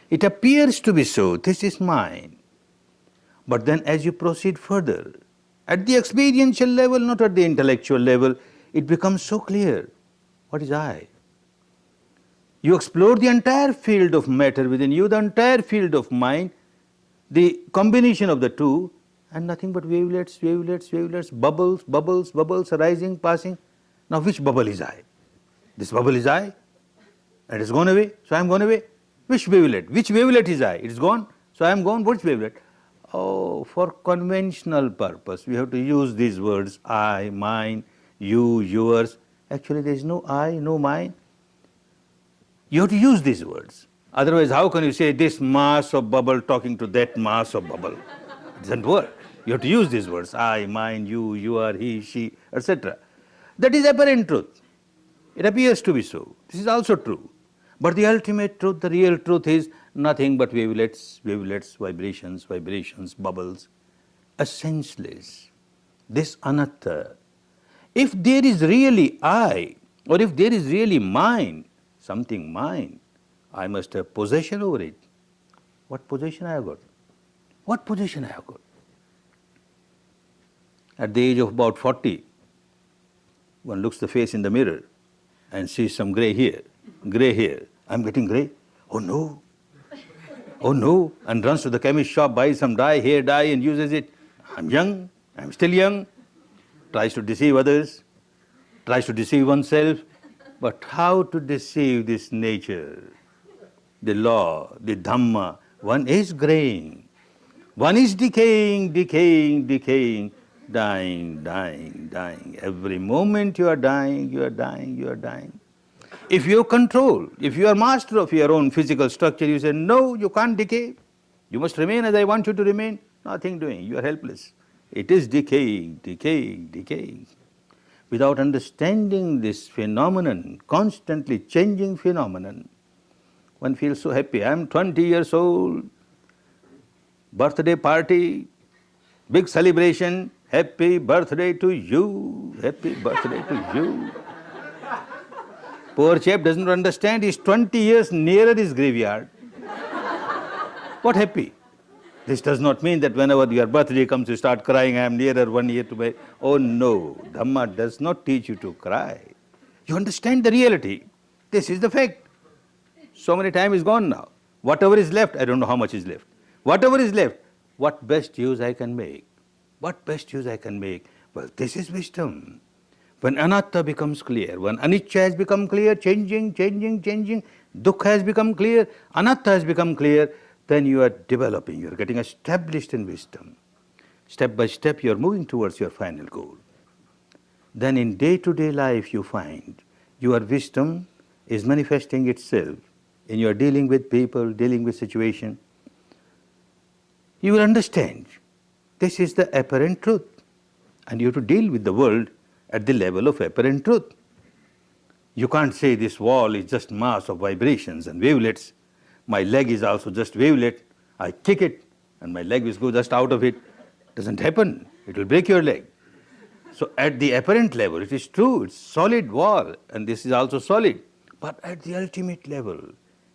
S1: It appears to be so. This is mine. But then as you proceed further, at the experiential level, not at the intellectual level, it becomes so clear. What is I? You explore the entire field of matter within you, the entire field of mind, the combination of the two, and nothing but wavelets, wavelets, wavelets, bubbles, bubbles, bubbles arising, passing. Now which bubble is I? This bubble is I, and it's gone away, so I am gone away. Which wavelet? Which wavelet is I? It's gone, so I am gone. Which wavelet? Oh, for conventional purpose, we have to use these words, I, mine, you, yours. Actually, there is no I, no mine. You have to use these words. Otherwise, how can you say this mass of bubble talking to that mass of bubble? It doesn't work. You have to use these words, I, mine, you are, he, she, etc. That is apparent truth. It appears to be so. This is also true. But the ultimate truth, the real truth is nothing but wavelets, wavelets, vibrations, vibrations, bubbles, a senseless. This anatta. If there is really I, or if there is really mine, something mine, I must have possession over it. What possession I have got? What possession I have got? At the age of about 40, one looks the face in the mirror and sees some grey hair. Grey hair. I'm getting grey. Oh no. Oh no. And runs to the chemist shop, buys some dye, hair dye, and uses it. I'm young. I'm still young. Tries to deceive others. Tries to deceive oneself. But how to deceive this nature? The law, the Dhamma. One is graying. One is decaying, decaying, decaying, dying, dying, dying. Every moment you are dying, you are dying, you are dying. If you control, if you are master of your own physical structure, you say, no, you can't decay. You must remain as I want you to remain. Nothing doing, you are helpless. It is decaying, decaying, decaying. Without understanding this phenomenon, constantly changing phenomenon, one feels so happy. I am 20 years old, birthday party, big celebration, happy birthday to you, happy birthday to you. Poor chap doesn't understand, he's 20 years nearer his graveyard. What happy? This does not mean that whenever your birthday comes you start crying, I am nearer 1 year to my... Oh no, Dhamma does not teach you to cry. You understand the reality. This is the fact. So many time is gone now. Whatever is left, I don't know how much is left. Whatever is left, what best use I can make? What best use I can make? Well, this is wisdom. When anatta becomes clear, when anicca has become clear, changing, changing, changing, dukkha has become clear, anatta has become clear, then you are developing, you are getting established in wisdom. Step by step you are moving towards your final goal. Then in day-to-day life you find your wisdom is manifesting itself in your dealing with people, dealing with situation. You will understand this is the apparent truth, and you have to deal with the world at the level of apparent truth. You can't say this wall is just mass of vibrations and wavelets. My leg is also just wavelet. I kick it and my leg will go just out of it. Doesn't happen. It will break your leg. So at the apparent level, it is true, it's solid wall, and this is also solid. But at the ultimate level,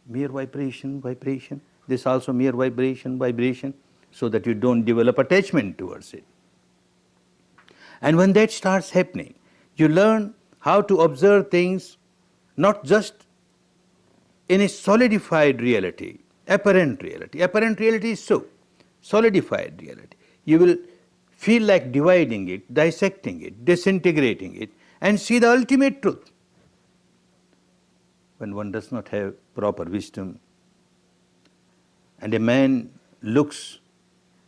S1: mere vibration, vibration, this also mere vibration, vibration, so that you don't develop attachment towards it. And when that starts happening, you learn how to observe things not just in a solidified reality, apparent reality. Apparent reality is so, solidified reality. You will feel like dividing it, dissecting it, disintegrating it, and see the ultimate truth. When one does not have proper wisdom, and a man looks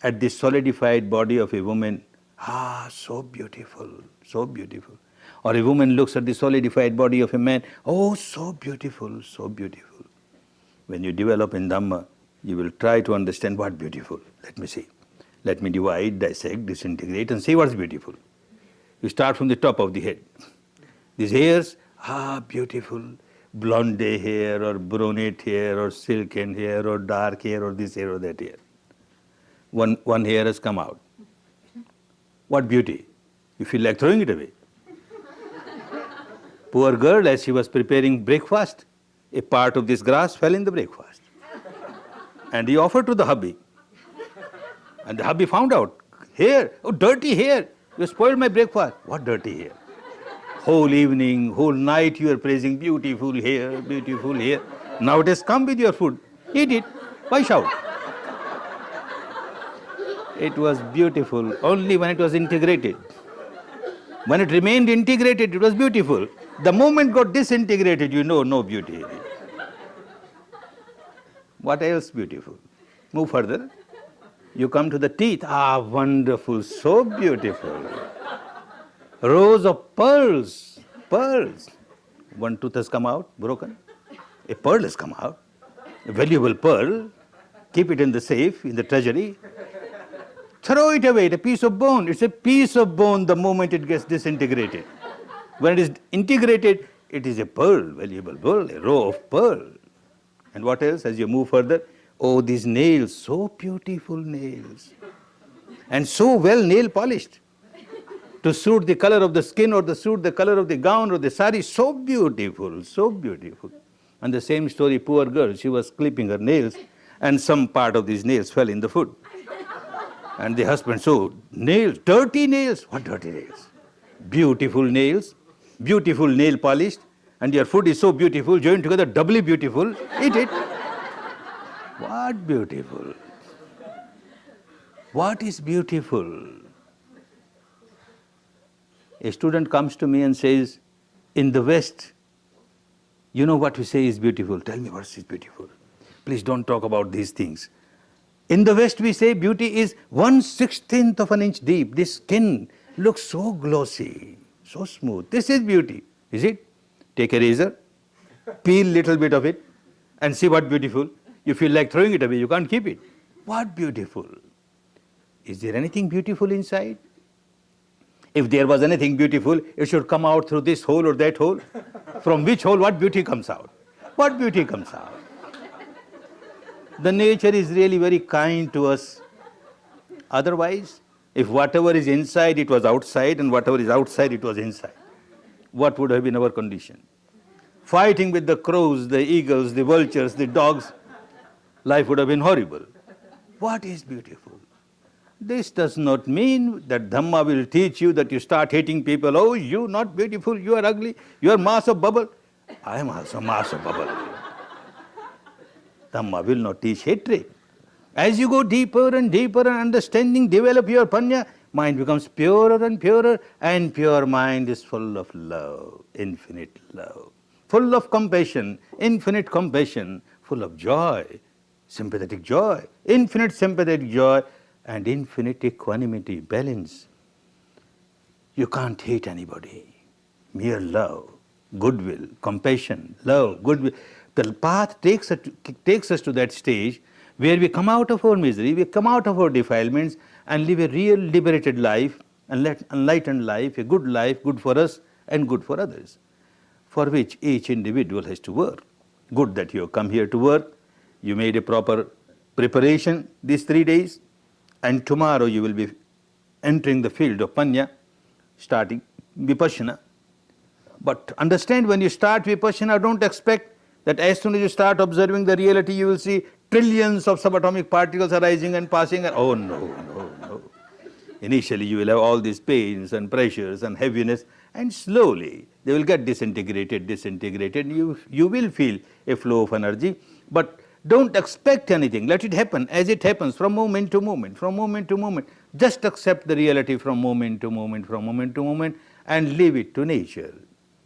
S1: at the solidified body of a woman, so beautiful, so beautiful. Or a woman looks at the solidified body of a man, oh, so beautiful, so beautiful. When you develop in Dhamma, you will try to understand what beautiful. Let me see. Let me divide, dissect, disintegrate, and see what's beautiful. You start from the top of the head. These hairs, beautiful. Blonde hair, or brunette hair, or silken hair, or dark hair, or this hair or that hair. One hair has come out. What beauty! You feel like throwing it away. Poor girl, as she was preparing breakfast, a part of this grass fell in the breakfast. And he offered to the hubby. And the hubby found out, hair, oh, dirty hair, you spoiled my breakfast. What dirty hair? Whole evening, whole night you are praising beautiful hair, beautiful hair. Now it has come with your food. Eat it. Why shout? It was beautiful only when it was integrated. When it remained integrated, it was beautiful. The moment got disintegrated, you know, no beauty in it. What else beautiful? Move further. You come to the teeth. Ah, wonderful, so beautiful. Rows of pearls, pearls. One tooth has come out, broken. A pearl has come out, a valuable pearl. Keep it in the safe, in the treasury. Throw it away, a piece of bone. It's a piece of bone the moment it gets disintegrated. When it is integrated, it is a pearl, valuable pearl, a row of pearl. And what else as you move further? Oh, these nails, so beautiful nails. And so well nail polished. To suit the color of the skin or to suit the color of the gown or the sari, so beautiful, so beautiful. And the same story, poor girl, she was clipping her nails and some part of these nails fell in the food. And the husband, so nails, dirty nails, what dirty nails? Beautiful nails, beautiful nail polished, and your food is so beautiful, joined together, doubly beautiful, eat it. What beautiful? What is beautiful? A student comes to me and says, in the West, you know what we say is beautiful. Tell me what is beautiful. Please don't talk about these things. In the West, we say beauty is 1/16th of an inch deep. This skin looks so glossy, so smooth. This is beauty. Is it? Take a razor, peel little bit of it, and see what beautiful. You feel like throwing it away, you can't keep it. What beautiful? Is there anything beautiful inside? If there was anything beautiful, it should come out through this hole or that hole. From which hole, what beauty comes out? What beauty comes out? The nature is really very kind to us. Otherwise, if whatever is inside, it was outside, and whatever is outside, it was inside, what would have been our condition? Fighting with the crows, the eagles, the vultures, the dogs, life would have been horrible. What is beautiful? This does not mean that Dhamma will teach you that you start hating people. Oh, you not beautiful, you are ugly, you are mass of bubble. I am also mass of bubble. Dhamma will not teach hatred. As you go deeper and deeper and understanding, develop your panya, mind becomes purer and purer, and pure mind is full of love, infinite love, full of compassion, infinite compassion, full of joy, sympathetic joy, infinite sympathetic joy, and infinite equanimity, balance. You can't hate anybody. Mere love, goodwill, compassion, love, goodwill. The path takes us to that stage where we come out of our misery, we come out of our defilements and live a real liberated life, an enlightened life, a good life, good for us and good for others, for which each individual has to work. Good that you have come here to work, you made a proper preparation these 3 days, and tomorrow you will be entering the field of Panya, starting Vipassana. But understand, when you start Vipassana, don't expect that as soon as you start observing the reality, you will see trillions of subatomic particles arising and passing. Oh no, no, no. Initially you will have all these pains and pressures and heaviness, and slowly they will get disintegrated. You will feel a flow of energy, but don't expect anything. Let it happen as it happens, from moment to moment, from moment to moment. Just accept the reality from moment to moment, from moment to moment, and leave it to nature,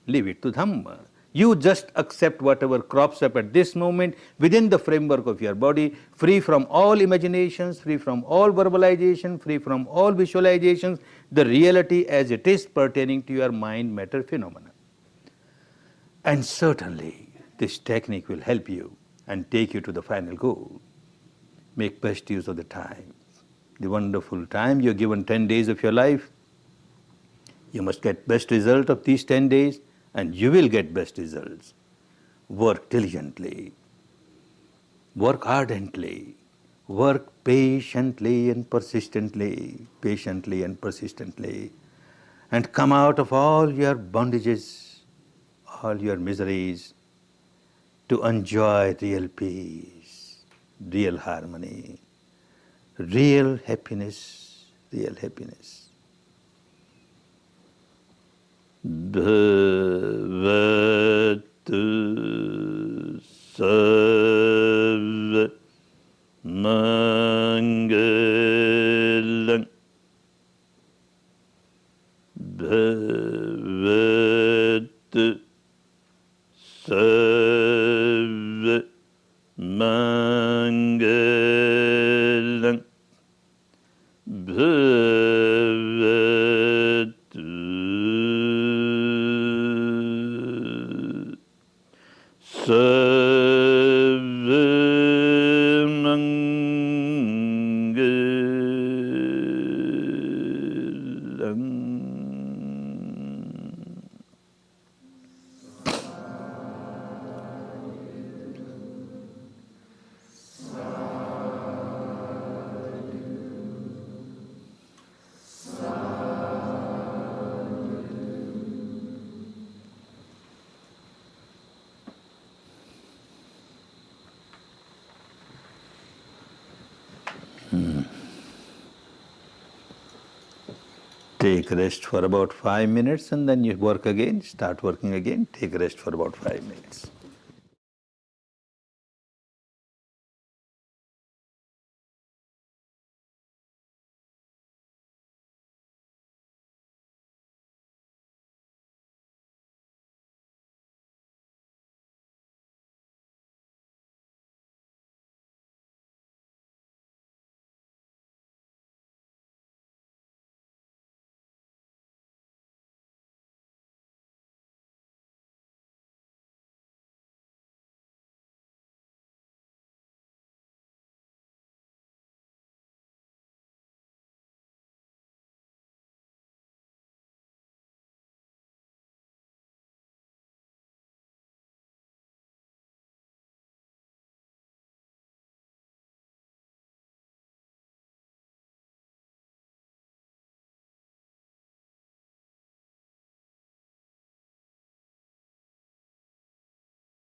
S1: leave it to Dhamma. You just accept whatever crops up at this moment within the framework of your body, free from all imaginations, free from all verbalization, free from all visualizations, the reality as it is pertaining to your mind matter phenomena. And certainly this technique will help you and take you to the final goal. Make best use of the time, the wonderful time. You're given 10 days of your life. You must get best result of these 10 days, and you will get best results. Work diligently, work ardently, work patiently and persistently, and come out of all your bondages, all your miseries, to enjoy real peace, real harmony, real happiness, real happiness. Bhavatu sarva mangala Sarva Mangalam Bhavatu Sarva Mangalam. Take rest for about 5 minutes and then you work again, start working again, take rest for about 5 minutes.